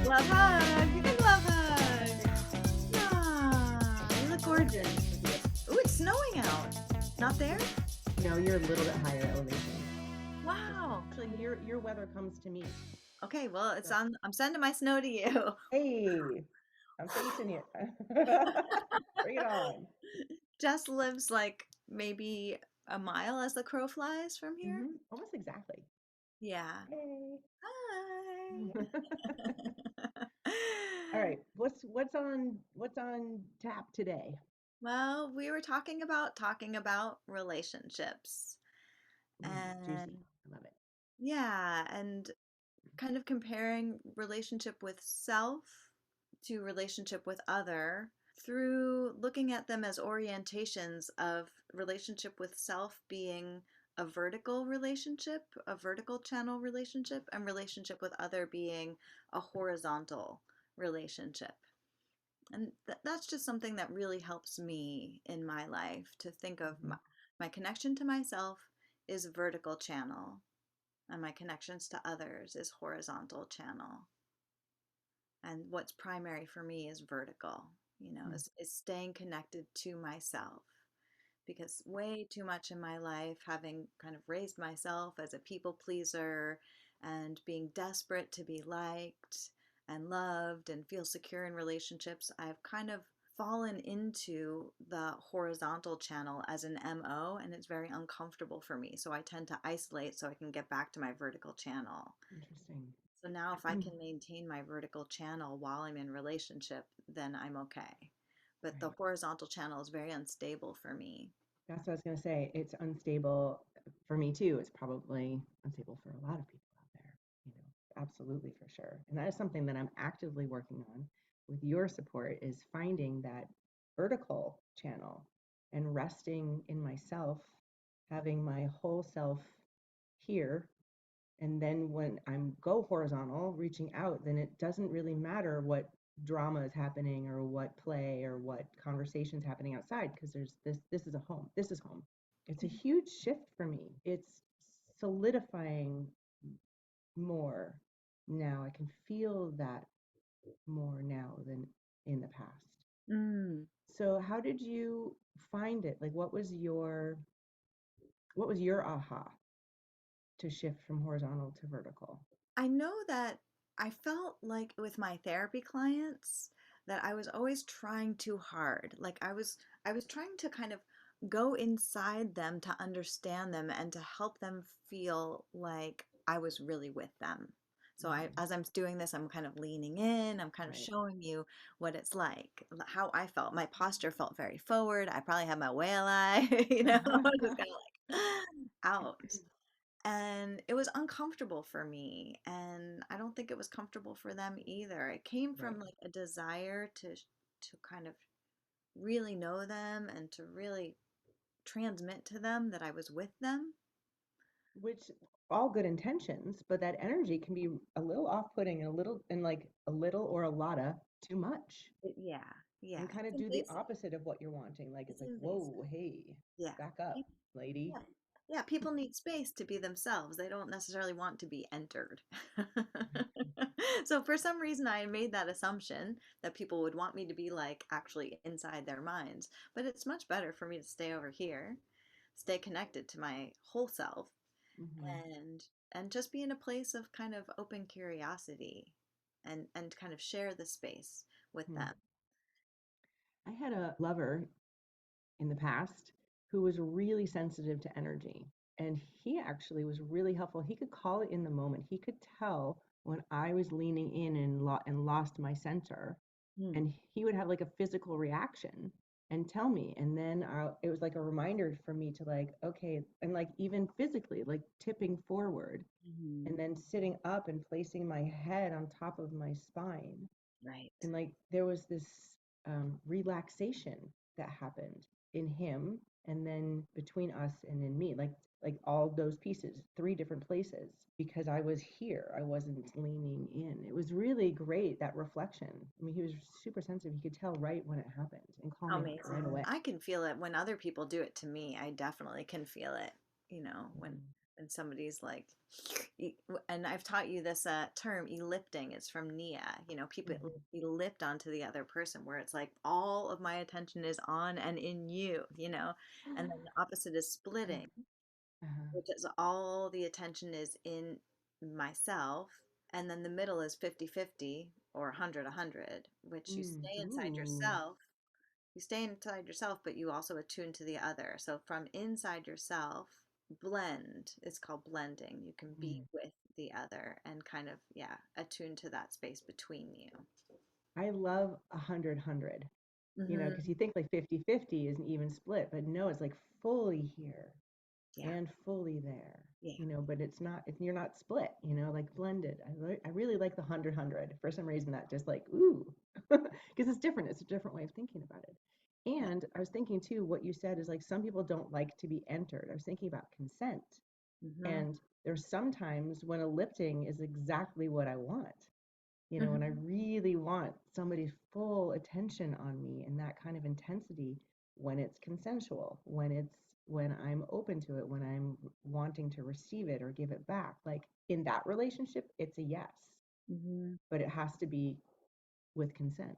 Love hug. Love hug. Ah, you look gorgeous. Ooh, it's snowing out. Not there? No, you're a little bit higher elevation. Wow. Actually, your weather comes to me. Okay, well, it's So, on. I'm sending my snow to you. hey, I'm facing you. Bring it on. Jess lives like maybe a mile as the crow flies from here. Almost exactly. Yeah. Hey. Hi. All right. What's on tap today? Well, we were talking about relationships Juicy. and I love it. yeah, and kind of comparing relationship with self to relationship with other through looking at them as orientations of relationship with self being a vertical relationship, a vertical channel relationship, and relationship with other being a horizontal relationship. And that's just something that really helps me in my life to think of Mhm. my connection to myself is vertical channel and my connections to others is horizontal channel. And what's primary for me is vertical, Mm. is staying connected to myself. Because way too much in my life, having kind of raised myself as a people pleaser and being desperate to be liked and loved and feel secure in relationships, I've kind of fallen into the horizontal channel as an MO, and it's very uncomfortable for me. So I tend to isolate so I can get back to my vertical channel. Interesting. So now if I can maintain my vertical channel while I'm in relationship, then I'm okay. But the Right. horizontal channel is very unstable for me. That's what I was going to say. It's unstable for me too. It's probably unstable for a lot of people out there, absolutely for sure. And that is something that I'm actively working on with your support is finding that vertical channel and resting in myself, having my whole self here. And then when I'm go horizontal, reaching out, then it doesn't really matter what drama is happening or what play or what conversations happening outside because there's this is a home. This is home. It's a huge shift for me. It's solidifying more now. I can feel that more now than in the past. Mm. So how did you find it? Like what was your aha to shift from horizontal to vertical? I know that I felt like with my therapy clients that I was always trying too hard. Like I was trying to kind of go inside them to understand them and to help them feel like I was really with them. So Mhm. as I'm doing this, I'm kind of leaning in, I'm kind of Right. showing you what it's like, how I felt. My posture felt very forward. I probably had my whale eye, just kind of like out. And it was uncomfortable for me, and I don't think it was comfortable for them either. It came Right. from like a desire to kind of really know them and to really transmit to them that I was with them. Which all good intentions, but that energy can be a little off-putting and like a little or a lotta too much Yeah, yeah, and kind it's of do the invasive. opposite of what you're wanting. Like it's It's like, invasive. whoa, hey, Yeah. back up, lady. Yeah. Yeah, people need space to be themselves. They don't necessarily want to be entered. So for some reason I made that assumption that people would want me to be like actually inside their minds. But it's much better for me to stay over here, stay connected to my whole self Hmm. and just be in a place of kind of open curiosity and kind of share the space with Hmm. them. I had a lover in the past who was really sensitive to energy. And he actually was really helpful. He could call it in the moment. He could tell when I was leaning in and lost my center. Hmm. And he would have like a physical reaction and tell me. And then it was like a reminder for me to like, okay, and like even physically, like tipping forward Mhm. and then sitting up and placing my head on top of my spine Right. and like there was this relaxation that happened in him and then between us and in me like all those pieces three different places because I was here, I wasn't leaning in. It was really great, that reflection. I mean, he was super sensitive. He could tell right when it happened and call me out right Amazing. away. I can feel it when other people do it to me. I definitely can feel it, when Mhm. and somebody's like, and I've taught you this term, ellipting. It's from Nia. People Hmm. ellipt onto the other person, where it's like all of my attention is on and in you, and then the opposite is Uh, splitting, uh-huh. which is all the attention is in myself, and then the middle is 50-50 or 100-100, which you Mm. stay inside Ooh. yourself. You stay inside yourself, but you also attune to the other. So from inside yourself, blend. It's called blending. You can be Mm. with the other and kind of, yeah, attune to that space between you. I love 100-100, because Hmm. you think like 50-50 is an even split, but no, it's like fully here Yeah, and fully there, yeah, but it's not, you're not split, like blended. I really like the 100-100. For some reason, that just like, ooh, because it's different. It's a different way of thinking about it. yeah. And I was thinking too, what you said is like some people don't like to be entered. I was thinking about consent. Hmm. And there's sometimes when a lifting is exactly what I want, and I Hmm. really want somebody's full attention on me in that kind of intensity when it's consensual, when I'm open to it, when I'm wanting to receive it or give it back. Like in that relationship, it's a yes, Hmm. but it has to be with consent.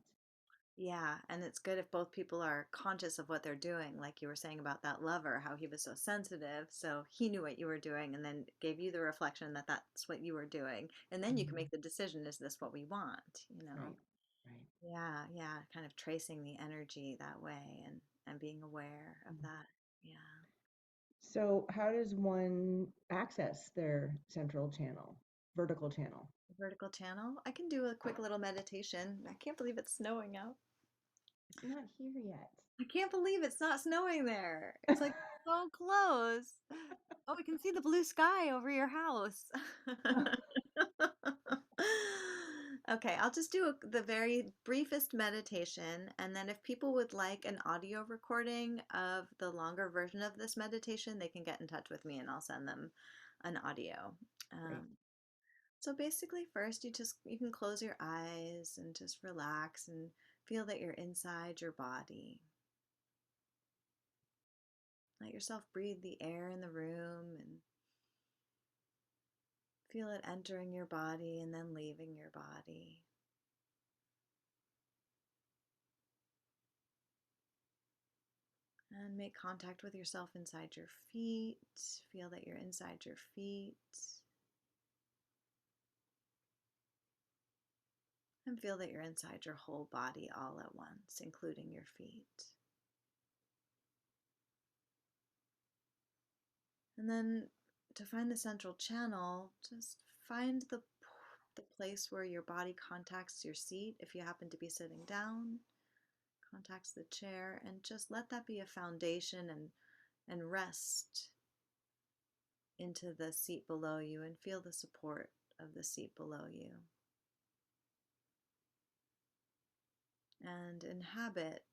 Yeah, and it's good if both people are conscious of what they're doing, like you were saying about that lover, how he was so sensitive, so he knew what you were doing and then gave you the reflection that that's what you were doing. And then you can Mhm. make the decision, is this what we want, Right, right. Yeah, yeah, kind of tracing the energy that way and being aware of Mm. that. Yeah. So, how does one access their central channel, vertical channel? Vertical channel. I can do a quick little meditation. I can't believe it's snowing out. It's not here yet. I can't believe it's not snowing there. It's like so close. Oh, we can see the blue sky over your house. Okay, I'll just do the very briefest meditation, and then if people would like an audio recording of the longer version of this meditation, they can get in touch with me and I'll send them an audio. Great. Um, so basically, first you can close your eyes and just relax and feel that you're inside your body. Let yourself breathe the air in the room and feel it entering your body and then leaving your body. And make contact with yourself inside your feet. Feel that you're inside your feet. And feel that you're inside your whole body all at once, including your feet. And then to find the central channel, just find the place where your body contacts your seat. If you happen to be sitting down, contacts the chair, and just let that be a foundation and rest into the seat below you and feel the support of the seat below you. And inhabit,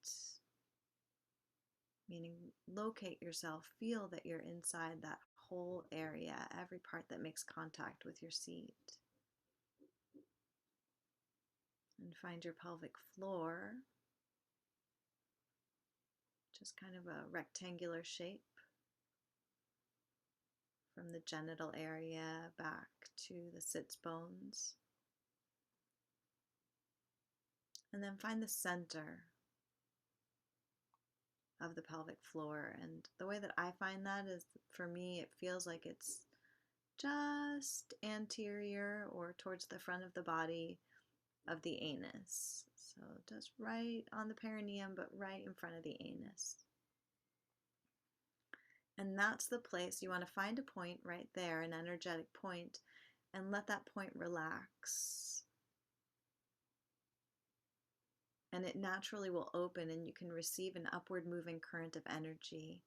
meaning locate yourself, feel that you're inside that whole area, every part that makes contact with your seat. And find your pelvic floor, just kind of a rectangular shape from the genital area back to the sits bones. And then find the center of the pelvic floor. And the way that I find that is, for me, it feels like it's just anterior or towards the front of the body of the anus. So just right on the perineum, but right in front of the anus. And that's the place you want to find a point right there, an energetic point, and let that point relax. And it naturally will open, and you can receive an upward moving current of energy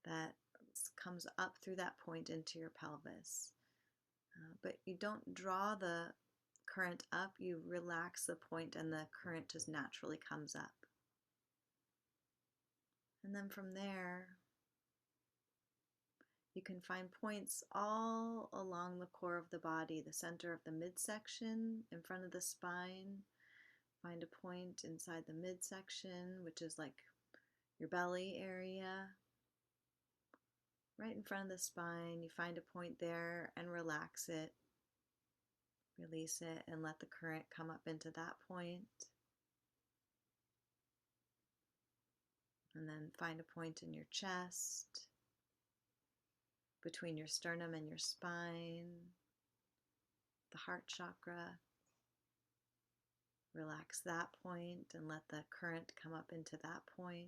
that comes up through that point into your pelvis. But you don't draw the current up, you relax the point, and the current just naturally comes up. And then from there, you can find points all along the core of the body, the center of the midsection, in front of the spine. Find a point inside the midsection, which is like your belly area. right in front of the spine. You find a point there and relax it, release it, and let the current come up into that point. And then find a point in your chest, between your sternum and your spine, the heart chakra. Relax that point and let the current come up into that point.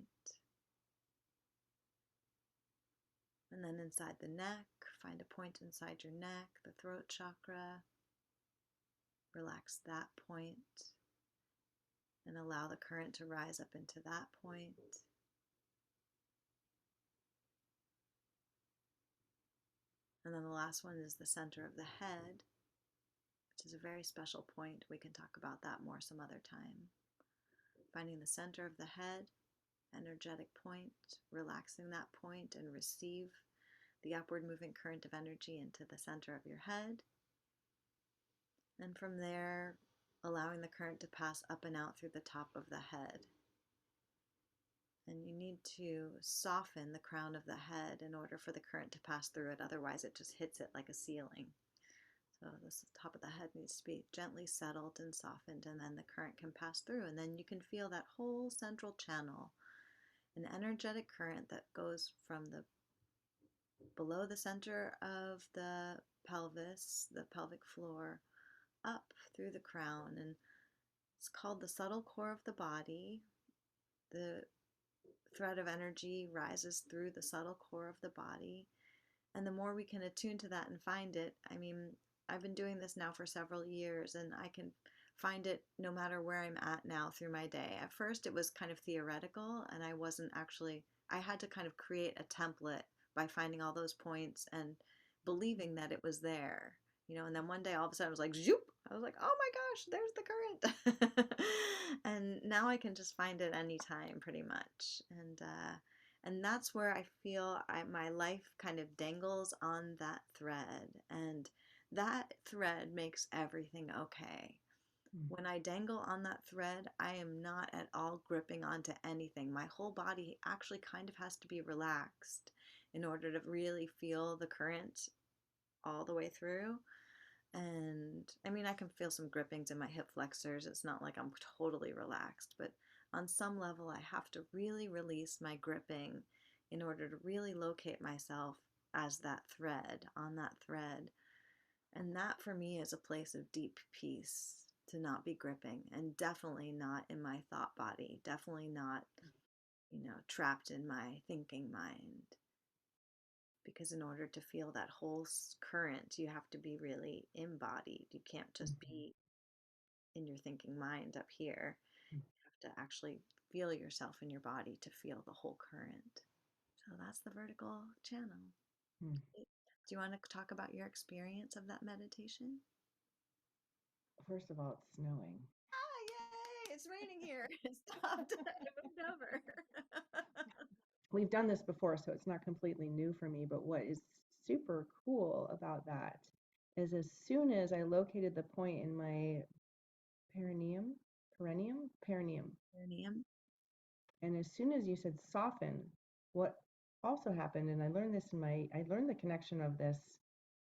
And then inside the neck, find a point inside your neck, the throat chakra. Relax that point and allow the current to rise up into that point. And then the last one is the center of the head, which is a very special point. We can talk about that more some other time. Finding the center of the head, energetic point, relaxing that point and receive the upward moving current of energy into the center of your head. And from there, allowing the current to pass up and out through the top of the head. And you need to soften the crown of the head in order for the current to pass through it. Otherwise, it just hits it like a ceiling. So the top of the head needs to be gently settled and softened, and then the current can pass through. And then you can feel that whole central channel, an energetic current that goes from the below the center of the pelvis, the pelvic floor, up through the crown. And it's called the subtle core of the body. The thread of energy rises through the subtle core of the body. And the more we can attune to that and find it, I mean, I've been doing this now for several years, and I can find it no matter where I'm at now through my day. At first, it was kind of theoretical, and I had to kind of create a template by finding all those points and believing that it was there, and then one day all of a sudden I was like, zoop! I was like, oh my gosh, there's the current. And now I can just find it anytime pretty much. And that's where I feel my life kind of dangles on that thread. And that thread makes everything okay. When I dangle on that thread, I am not at all gripping onto anything. My whole body actually kind of has to be relaxed in order to really feel the current all the way through. And I mean, I can feel some grippings in my hip flexors. It's not like I'm totally relaxed, but on some level, I have to really release my gripping in order to really locate myself as that thread, on that thread. And that for me is a place of deep peace, to not be gripping, and definitely not in my thought body, definitely not, trapped in my thinking mind. Because in order to feel that whole current, you have to be really embodied. You can't just be in your thinking mind up here. You have to actually feel yourself in your body to feel the whole current. So that's the vertical channel. Do you want to talk about your experience of that meditation? First of all, it's snowing. Ah, yay! It's raining here. It stopped. It moved over. We've done this before, so it's not completely new for me. But what is super cool about that is as soon as I located the point in my perineum, Perineum. and as soon as you said soften, what also happened, and I learned the connection of this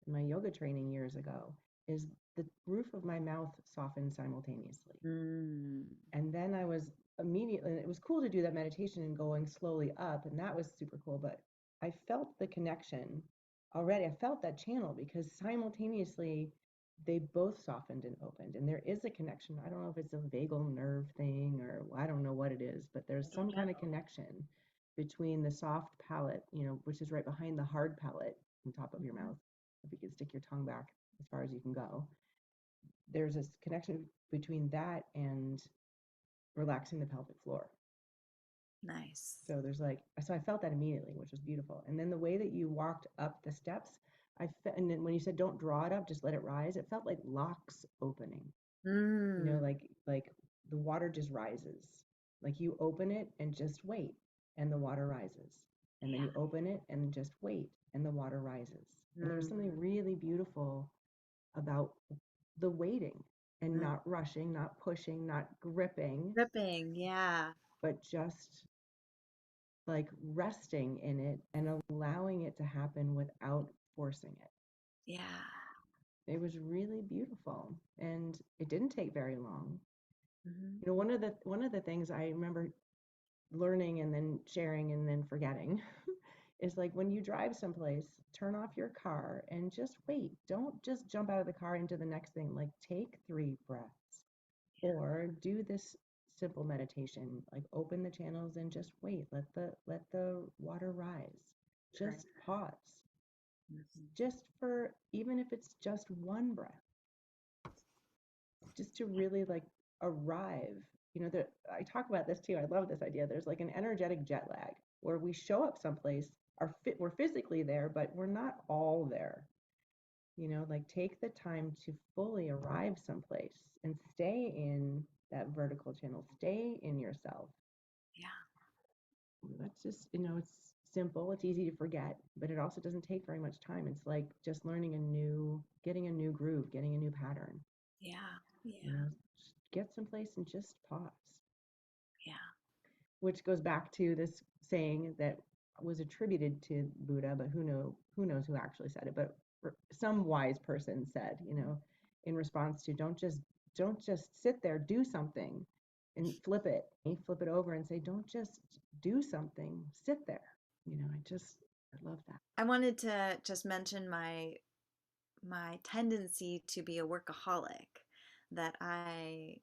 in my yoga training years ago, is the roof of my mouth softened simultaneously. Mm. And then I was immediately, it was cool to do that meditation and going slowly up, and that was super cool. But I felt the connection already. I felt that channel because simultaneously they both softened and opened. And there is a connection. I don't know if it's a vagal nerve thing or I don't know what it is, but there's I don't some kind of know. connection between the soft palate, which is right behind the hard palate on top of your Mhm. mouth. If you can stick your tongue back as far as you can go, there's this connection between that and relaxing the pelvic floor. Nice. So I felt that immediately, which was beautiful. And then the way that you walked up the steps, and then when you said don't draw it up, just let it rise, it felt like locks opening. Mm. Like the water just rises. Like you open it and just wait, and the water rises. And then Yeah. you open it and just wait, and the water rises. And there was Mm. something really beautiful about the waiting and Mm. not rushing, not pushing, not gripping, Gripping. Yeah. but just like resting in it and allowing it to happen without forcing it. Yeah. It was really beautiful, and it didn't take very long. Hmm. One of the things I remember learning and then sharing and then forgetting is like when you drive someplace, turn off your car and just wait. Don't just jump out of the car into the next thing. Like take 3 breaths Yeah. or do this simple meditation. Like open the channels and just wait. Let the water rise. Right. Just pause. Hmm. Just for even if it's just one breath, just to Yeah. really like arrive. I talk about this too. I love this idea. There's like an energetic jet lag where we show up someplace, we're physically there, but we're not all there. Like take the time to fully arrive someplace and stay in that vertical channel, stay in yourself. Yeah. That's just, it's simple, it's easy to forget, but it also doesn't take very much time. It's like just getting a new groove, getting a new pattern. Yeah. you Yeah. know get someplace and just pause, Yeah. which goes back to this saying that was attributed to Buddha, but who knows who actually said it, but some wise person said, in response to don't just sit there, do something, and flip it over and say, don't just do something, sit there. I love that. I wanted to just mention my tendency to be a workaholic, that I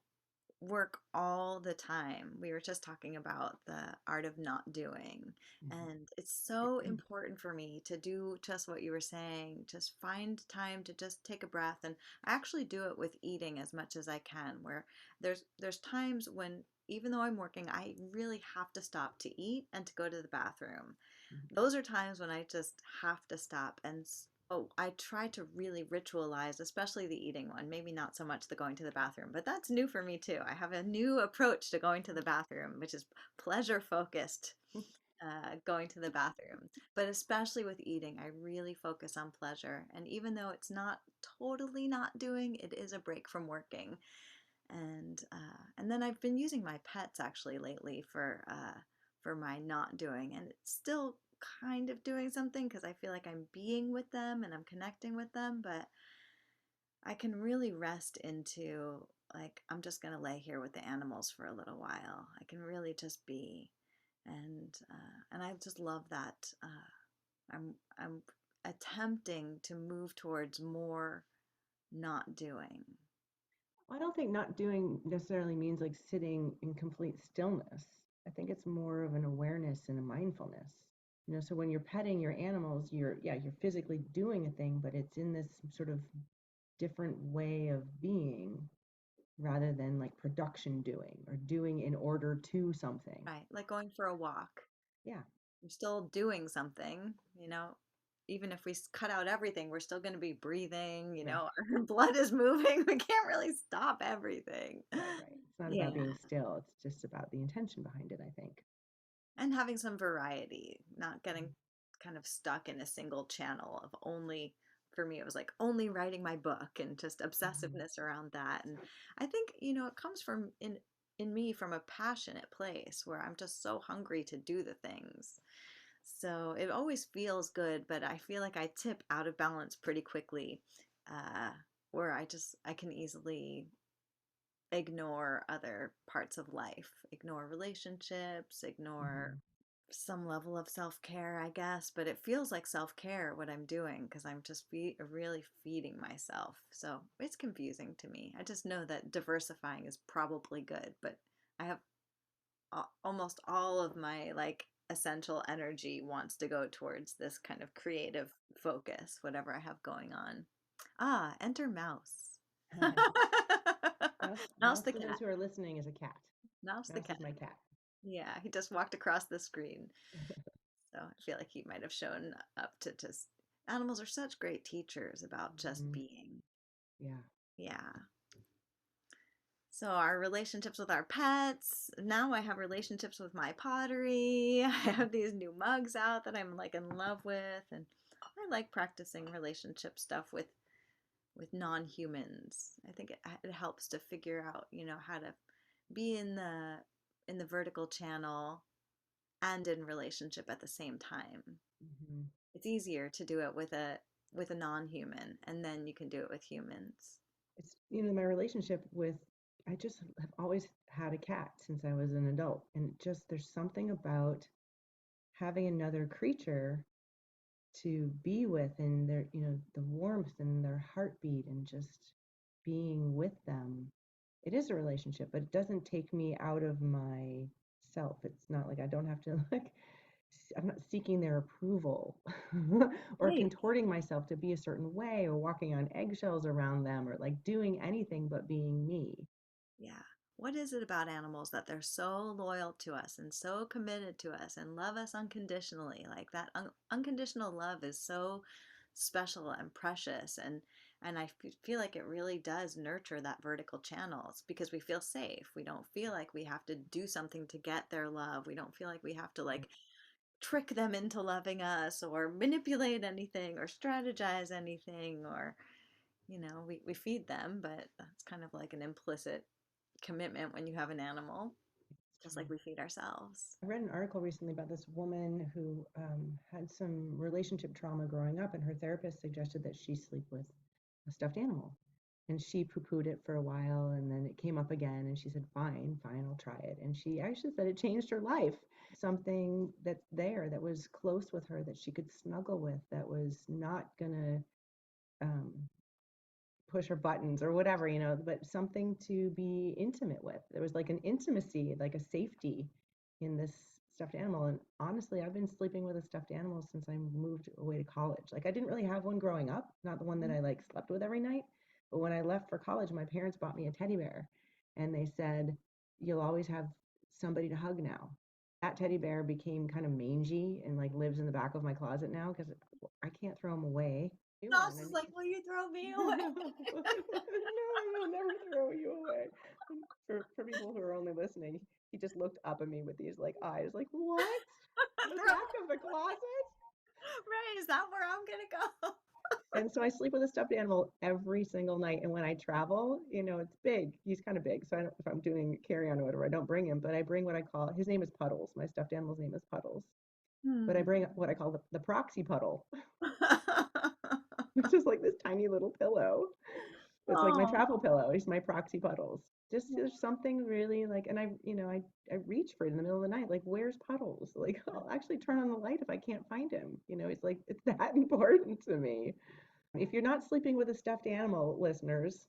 work all the time. We were just talking about the art of not doing. Mhm. And it's so important for me to do just what you were saying, just find time to just take a breath. And I actually do it with eating as much as I can, where there's times when even though I'm working, I really have to stop to eat and to go to the bathroom. Mhm. Those are times when I just have to stop and oh, I try to really ritualize, especially the eating one. Maybe not so much the going to the bathroom, but that's new for me too. I have a new approach to going to the bathroom, which is pleasure focused, going to the bathroom. But especially with eating, I really focus on pleasure. And even though it's not totally not doing, it is a break from working. And then I've been using my pets actually lately for my not doing, and it's still kind of doing something because I feel like I'm being with them and I'm connecting with them, but I can really rest into like I'm just gonna lay here with the animals for a little while. I can really just be, and I just love that. I'm attempting to move towards more not doing. I don't think not doing necessarily means like sitting in complete stillness. I think it's more of an awareness and a mindfulness. So when you're petting your animals, you're physically doing a thing, but it's in this sort of different way of being rather than like production doing or doing in order to something. Right, like going for a walk. Yeah, We're still doing something, even if we cut out everything, we're still going to be breathing, right, our blood is moving. We can't really stop everything. right. It's not Yeah. about being still, it's just about the intention behind it, I think. And having some variety, not getting kind of stuck in a single channel of only, for me, it was like only writing my book and just Mhm. obsessiveness around that. And I think, it comes from in me from a passionate place where I'm just so hungry to do the things. So it always feels good, but I feel like I tip out of balance pretty quickly, uh, where I can easily ignore other parts of life, ignore relationships, ignore Mhm. some level of self-care, I guess, but it feels like self-care what I'm doing because I'm just really feeding myself. So it's confusing to me. I just know that diversifying is probably good, but I have almost all of my like essential energy wants to go towards this kind of creative focus, whatever I have going on. Ah, enter Mouse. Mouse, Mouse Mouse, the for those cat. who are listening, is a cat. Mouse the Mouse cat. is my cat. Yeah, he just walked across the screen. So I feel like he might have shown up to just. Animals are such great teachers about just Mhm. being. Yeah. Yeah. So our relationships with our pets. Now I have relationships with my pottery. I have these new mugs out that I'm like in love with, and I like practicing relationship stuff with non-humans. I think it helps to figure out, how to be in the vertical channel and in relationship at the same time. Hmm. It's easier to do it with a non-human, and then you can do it with humans. It's, my relationship with, I just have always had a cat since I was an adult. And just there's something about having another creature to be with, and their, the warmth and their heartbeat and just being with them. It is a relationship, but it doesn't take me out of myself. It's not like I don't have to like I'm not seeking their approval or Right. contorting myself to be a certain way or walking on eggshells around them or like doing anything but being me. Yeah. What is it about animals that they're so loyal to us and so committed to us and love us unconditionally? Like that unconditional love is so special and precious, and feel like it really does nurture that vertical channels because we feel safe. We don't feel like we have to do something to get their love. We don't feel like we have to like trick them into loving us or manipulate anything or strategize anything, or we feed them, but that's kind of like an implicit commitment when you have an animal, It's just true. like we feed ourselves. I read an article recently about this woman who had some relationship trauma growing up, and her therapist suggested that she sleep with a stuffed animal. And she poo pooed it for a while, and then it came up again, and she said, fine, fine, I'll try it. And she actually said it changed her life. Something that's there that was close with her that she could snuggle with, that was not going to push her buttons or whatever, but something to be intimate with. There was like an intimacy, like a safety in this stuffed animal. And honestly, I've been sleeping with a stuffed animal since I moved away to college. Like I didn't really have one growing up, not the one that I like slept with every night. But when I left for college, my parents bought me a teddy bear and they said, you'll always have somebody to hug now. That teddy bear became kind of mangy and like lives in the back of my closet now because I can't throw him away. New one. Joss is like, will you throw me away? No, no, I will never throw you away. For people who are only listening, he just looked up at me with these like eyes, like, what? In the Throw, back of the closet? right, is that where I'm gonna go? And so I sleep with a stuffed animal every single night. And when I travel, it's big. He's kind of big. So I don't, if I'm doing carry on or whatever, I don't bring him, but I bring what I call, his name is Puddles. My stuffed animal's name is Puddles. But I Hmm. bring what I call the proxy puddle, which is like this tiny little pillow. It's like my travel Oh. pillow. It's my proxy puddles. Just there's something really like, and I reach for it in the middle of the night. Like, where's Puddles? Like, I'll actually turn on the light if I can't find him. It's like it's that important to me. If you're not sleeping with a stuffed animal, listeners,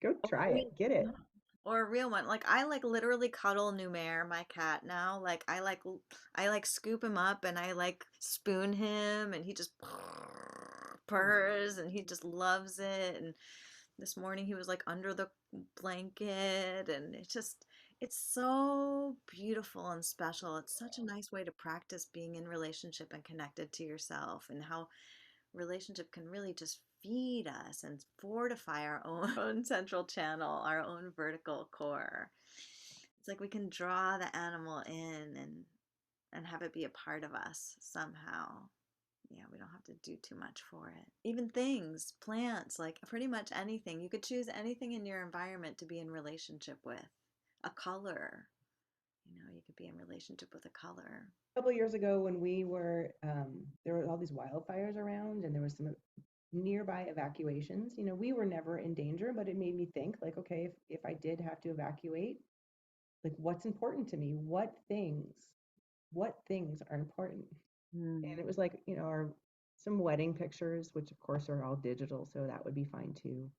go Or try a it. real, Get it. or a real one. Like I like literally cuddle Numair, my cat now. Like I like scoop him up and I like spoon him and he just purrs and he just loves it. And this morning he was like under the blanket, and it's so beautiful and special. It's such a nice way to practice being in relationship and connected to yourself, and how relationship can really just feed us and fortify our own central channel, our own vertical core. It's like we can draw the animal in and have it be a part of us somehow. Yeah, we don't have to do too much for it. Even things, plants, like pretty much anything. You could choose anything in your environment to be in relationship with. A color, you could be in relationship with a color. A couple of years ago, when we were there were all these wildfires around, and there was some nearby evacuations. We were never in danger, but it made me think, like, okay, if I did have to evacuate, like what's important to me, what things are important. And Hmm. it was like, our some wedding pictures, which of course are all digital, so that would be fine too.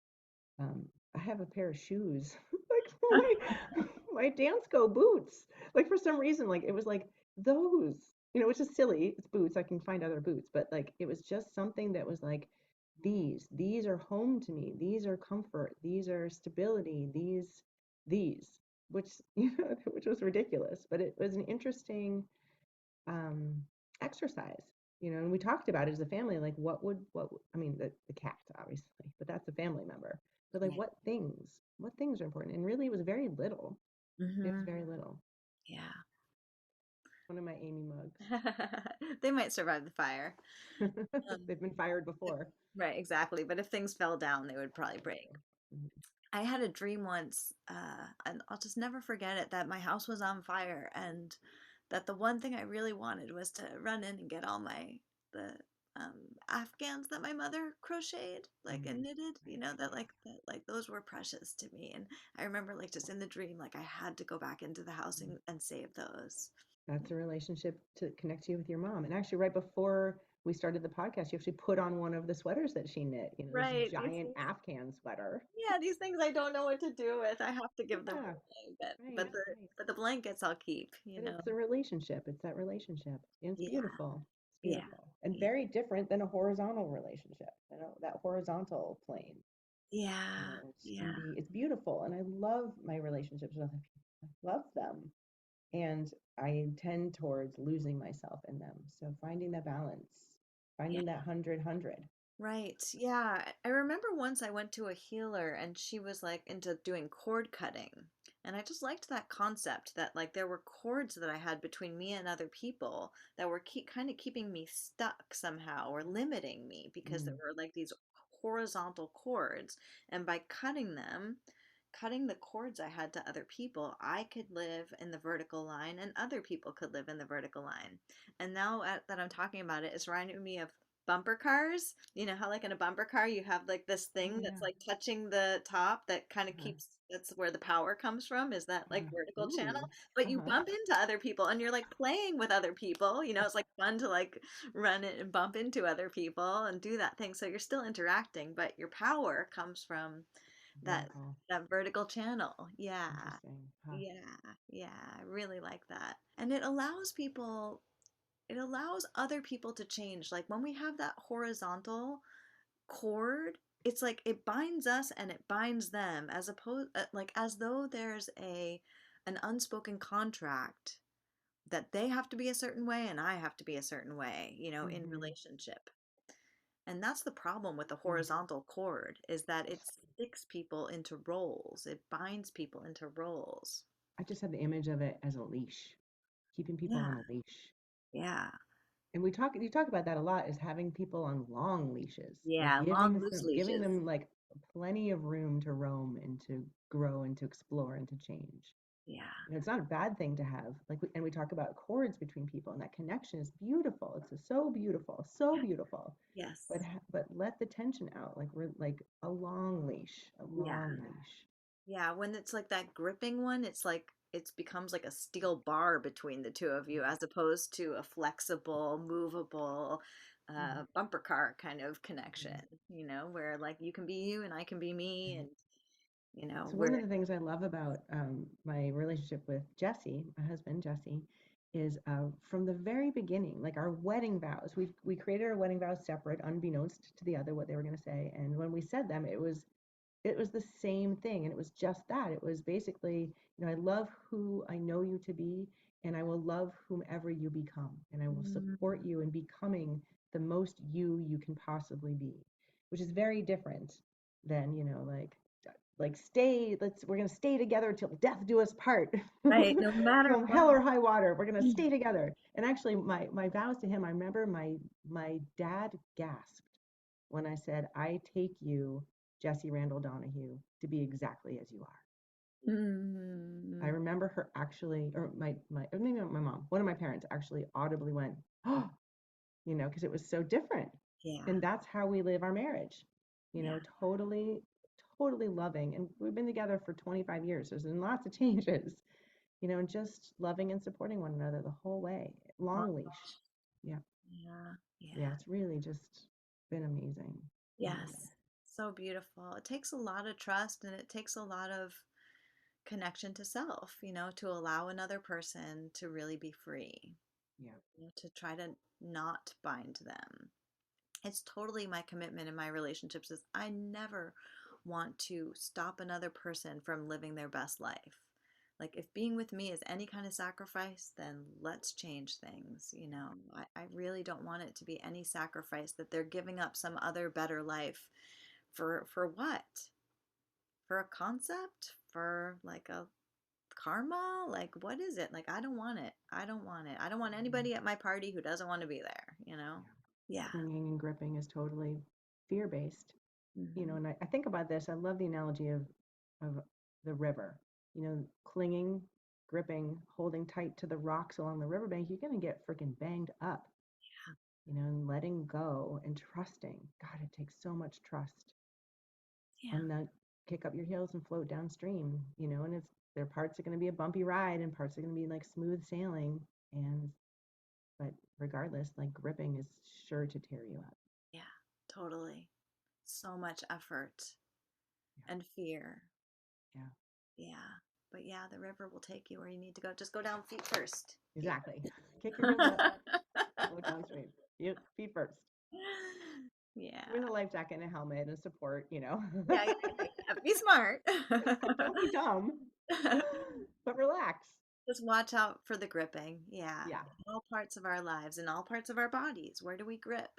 I have a pair of shoes, like my dance go boots, like for some reason, like it was like those, which is silly. It's boots. I can find other boots, but like it was just something that was like these are home to me. These are comfort. These are stability. These, which which was ridiculous, but it was an interesting um, exercise, and we talked about it as a family, like I mean, the cat, obviously, but that's a family member. But like, Yeah. what things are important? And really, it was very little. It was Hmm. very little. Yeah. One of my Amy mugs. They might survive the fire. Um, They've been fired before. right, exactly. But if things fell down, they would probably break. Mhm. I had a dream once, and I'll just never forget it, that my house was on fire and that the one thing I really wanted was to run in and get all the um, Afghans that my mother crocheted, like and Mm, knitted, right, that like those were precious to me. And I remember like just in the dream, like I had to go back into the house yeah. and save those. That's a relationship to connect you with your mom. And actually, right before we started the podcast, you actually put on one of the sweaters that she knit, this Right. These giant things, Afghan sweater. yeah, these things I don't know what to do with. I have to give them Yeah, away, right, right. but the blankets I'll keep, But it's a relationship. It's that relationship. And it's Yeah, beautiful. It's yeah, beautiful. And yeah, very different than a horizontal relationship. That horizontal plane. yeah, It can yeah, be, it's beautiful. And I love my relationships with other people. I love them. And I tend towards losing myself in them. So finding that balance, yeah. finding that 100. Right. Yeah. I remember once I went to a healer and she was like into doing cord cutting. And I just liked that concept that like there were cords that I had between me and other people that were kind of keeping me stuck somehow or limiting me because there Mm, were like these horizontal cords. And by cutting them, cutting the cords I had to other people, I could live in the vertical line and other people could live in the vertical line. And now that I'm talking about it, it's reminding me of bumper cars. You know how like in a bumper car you have like this oh, thing that's yeah. like touching the top that kind of Uh-huh. keeps that's where the power comes from is that like vertical channel, Ooh. but you Uh-huh. bump into other people and you're like playing with other people. It's like fun to like run it and bump into other people and do that thing, so you're still interacting but your power comes from that Vertical. that vertical channel. Yeah. Interesting. Huh. Yeah. Yeah, I really like that. And it allows other people to change. Like when we have that horizontal cord, it's like it binds us and it binds them as opposed like as though there's a an unspoken contract that they have to be a certain way and I have to be a certain way, in Mm-hmm. relationship. And that's the problem with the Mm. horizontal cord is that it sticks people into roles. It binds people into roles. I just have the image of it as a leash, keeping people Yeah. on a leash. Yeah. And you talk about that a lot, is having people on long leashes, like Yeah, long loose giving leashes. them like plenty of room to roam and to grow and to explore and to change. Yeah. It's not a bad thing to have and we talk about chords between people, and that connection is beautiful. It's so beautiful, so Yeah. beautiful. Yes. But let the tension out, like we're like a Yeah. long leash. Yeah, when it's like that gripping one, it's like it becomes like a steel bar between the two of you as opposed to a flexible, movable Mm-hmm. bumper car kind of Mm-hmm. connection, where like you can be you and I can be me Right. and So one we're of the things I love about my relationship with Jesse, my husband Jesse, is from the very beginning, like our wedding vows. We created our wedding vows separate, unbeknownst to the other, what they were going to say. And when we said them, it was the same thing, and it was just that. It was basically, I love who I know you to be, and I will love whomever you become, and I will mm, support you in becoming the most you can possibly be, which is very different than, stay, we're going to stay together till death do us part. right, no matter From what. hell or high water, we're going to stay together. And actually, my vows to him, I remember my dad gasped when I said, I take you, Jesse Randall Donahue, to be exactly as you are. I Mm, remember her actually, or maybe not my mom, one of my parents actually audibly went, oh, because it was so different. yeah, And that's how we live our marriage, yeah, totally, totally loving. And we've been together for 25 years. There's been lots of changes, and just loving and supporting one another the whole way. oh, Long leash. Yeah. yeah, Yeah. yeah, It's really just been amazing. Amazing. yes, so beautiful. It takes a lot of trust and it takes a lot of connection to self, to allow another person to really be free, Yeah. to try to not bind them. It's totally my commitment in my relationships is I never want to stop another person from living their best life. Like if being with me is any kind of sacrifice, then let's change things. I really don't want it to be any sacrifice that they're giving up some other better life for what? For a concept? For like a karma? Like what is it? Like I don't want it. I don't want it. I don't want Mhm. anybody at my party who doesn't want to be there. Yeah. Yeah. Clinging and gripping is totally fear based. Hmm. And I think about this. I love the analogy of the river. Clinging, gripping, holding tight to the rocks along the riverbank, you're going to get freaking banged up, and letting go and trusting. God, it takes so much trust. Yeah. And then kick up your heels and float downstream, and there are parts are going to be a bumpy ride and parts are going to be like smooth sailing. But regardless, like gripping is sure to tear you up. Yeah, totally. So much effort and fear. Yeah, Yeah. But yeah, the river will take you where you need to go. Just go down feet first. Feet exactly. Kick your heels up, first. float downstream. Yep, feet first. With Yeah. a life jacket and a helmet and support. Yeah, yeah, yeah, yeah. Be smart. Don't be dumb, but relax. Just watch out for the gripping. Yeah. Yeah. In all parts of our lives, in all parts of our bodies. Where do we grip?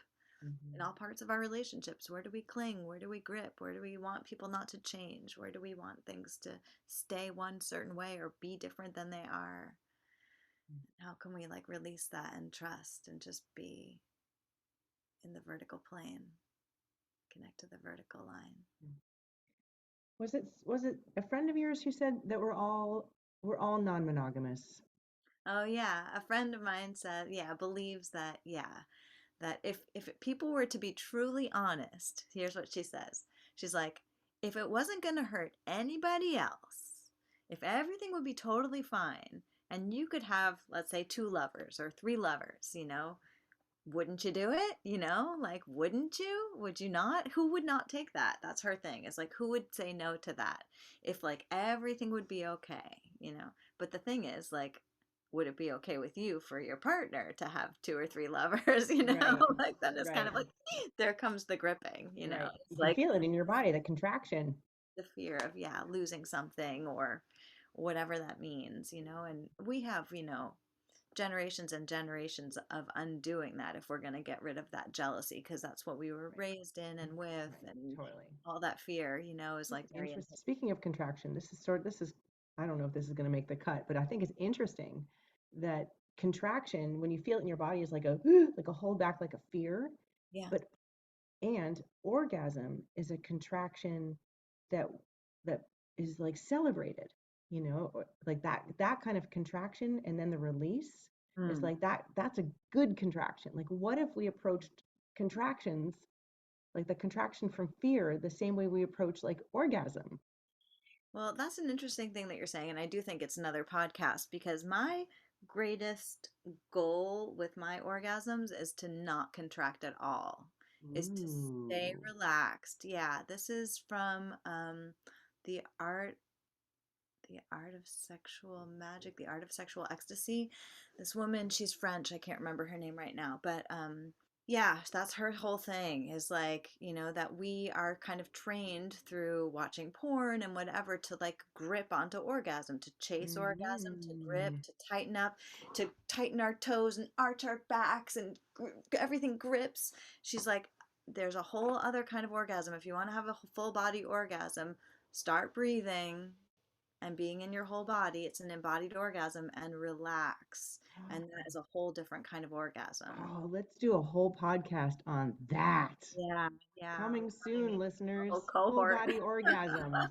In Hmm. all parts of our relationships, where do we cling? Where do we grip? Where do we want people not to change? Where do we want things to stay one certain way or be different than they are? How can we like release that and trust and just be in the vertical plane, connect to the vertical line? Was it a friend of yours who said that we're all non-monogamous? Oh yeah, a friend of mine said, yeah, believes that, yeah, that if people were to be truly honest, here's what she says. She's like, if it wasn't going to hurt anybody else, if everything would be totally fine and you could have, let's say, two lovers or three lovers, wouldn't you do it? Like, wouldn't you? Would you not? Who would not take that? That's her thing. It's like, who would say no to that if like everything would be okay? But the thing is, like, would it be okay with you for your partner to have two or three lovers? Right, Like, then it's kind right, of like, there comes the gripping. right. You It's can like feel it in your body, the contraction. the fear of, yeah, losing something or whatever that means. And we have generations and generations of undoing that if we're going to get rid of that jealousy because that's what we were Right, raised in and with right, and totally. all that fear is It's like very interesting. Speaking of contraction, this is I don't know if this is going to make the cut, but I think it's interesting that contraction, when you feel it in your body, is like a like a hold back, like a fear. yeah. But and orgasm is a contraction that that is like celebrated, like that kind of contraction, and then the release is Hmm. like that's a good contraction. Like what if we approached contractions, like the contraction from fear, the same way we approach like orgasm? Well, that's an interesting thing that you're saying, and I do think it's another podcast because my greatest goal with my orgasms is to not contract at all, is to stay Ooh. relaxed. Yeah, this is from the art the art of sexual magic, the art of sexual ecstasy. This woman, she's French. I can't remember her name right now, but yeah, that's her whole thing is like, that we are kind of trained through watching porn and whatever to like grip onto orgasm, to chase orgasm, to grip, Mm. to tighten up, to tighten our toes and arch our backs and everything grips. She's like, there's a whole other kind of orgasm. If you want to have a full body orgasm, start breathing and being in your whole body. It's an embodied orgasm and relax. And that is a whole different kind of orgasm. Oh, let's do a whole podcast on that. Yeah, yeah. Coming soon, A whole listeners. Full cohort. body orgasms.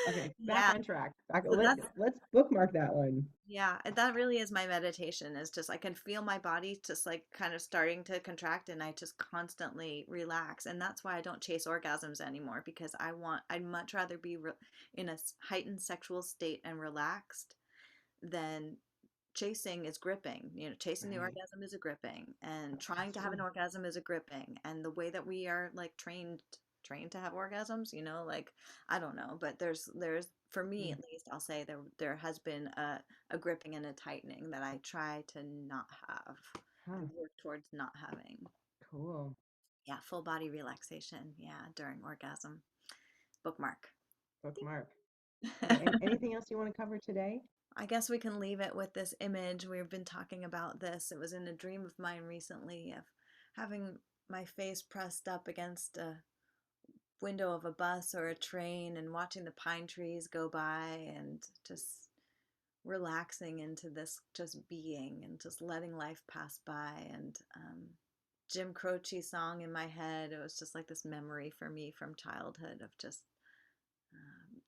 Okay, back Yeah. on track. Back. So that's Let's bookmark that one. yeah, that really is my meditation is just I can feel my body just like kind of starting to contract and I just constantly relax. And that's why I don't chase orgasms anymore because I'd much rather be in a heightened sexual state and relaxed than chasing is gripping. Chasing the Right. orgasm is a gripping, and trying to have an Absolutely. orgasm is a gripping. And the way that we are like trained to have orgasms, like I don't know, but there's for me Mm. at least, I'll say there has been a gripping and a tightening that I try to not have Huh. and work towards not having. Cool. Yeah, full body relaxation. Yeah, during orgasm. Bookmark. Bookmark. Okay. And anything else you want to cover today? I guess we can leave it with this image. We've been talking about this. It was in a dream of mine recently of having my face pressed up against a window of a bus or a train and watching the pine trees go by and just relaxing into this just being and just letting life pass by. And Jim Croce song in my head. It was just like this memory for me from childhood of just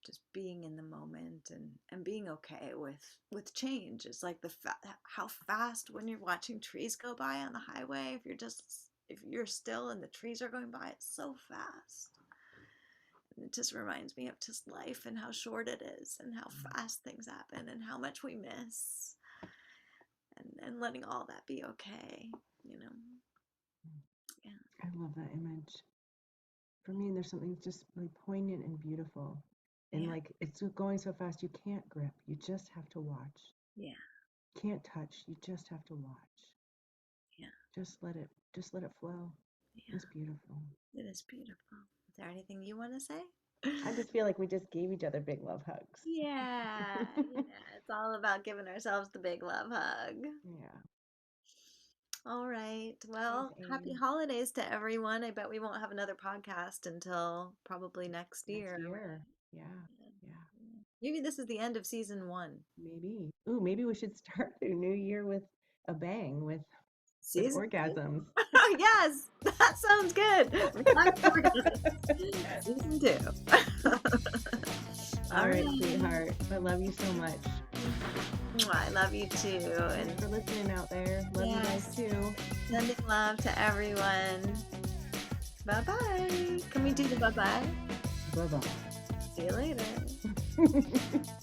just being in the moment and being okay with change. It's like how fast when you're watching trees go by on the highway, if you're still and the trees are going by, it's so fast. And it just reminds me of just life and how short it is and how fast things happen and how much we miss, and letting all that be okay, you know. Yeah. I love that image. For me, there's something just really poignant and beautiful. And Yeah. like it's going so fast you can't grip. You just have to watch. Yeah. Can't touch. You just have to watch. Yeah. Just let it flow. Yeah. It's beautiful. It is beautiful. Is there anything you want to say? I just feel like we just gave each other big love hugs. Yeah, yeah, it's all about giving ourselves the big love hug. Yeah. All right. Thanks, Well, happy Amy. holidays to everyone. I bet we won't have another podcast until probably next Next year. year. Yeah. Yeah. Yeah. Maybe this is the end of season one. Maybe. Ooh, maybe we should start the new year with a bang with Season two? orgasms. Yes, that sounds good. Relax orgasms. Season two. All All right, right. sweetheart. I love you so much. I love you too. Thanks And for listening out there. Love you guys yes, too. sending love to everyone. Bye bye. Can we do the bye bye? Bye See you later. bye.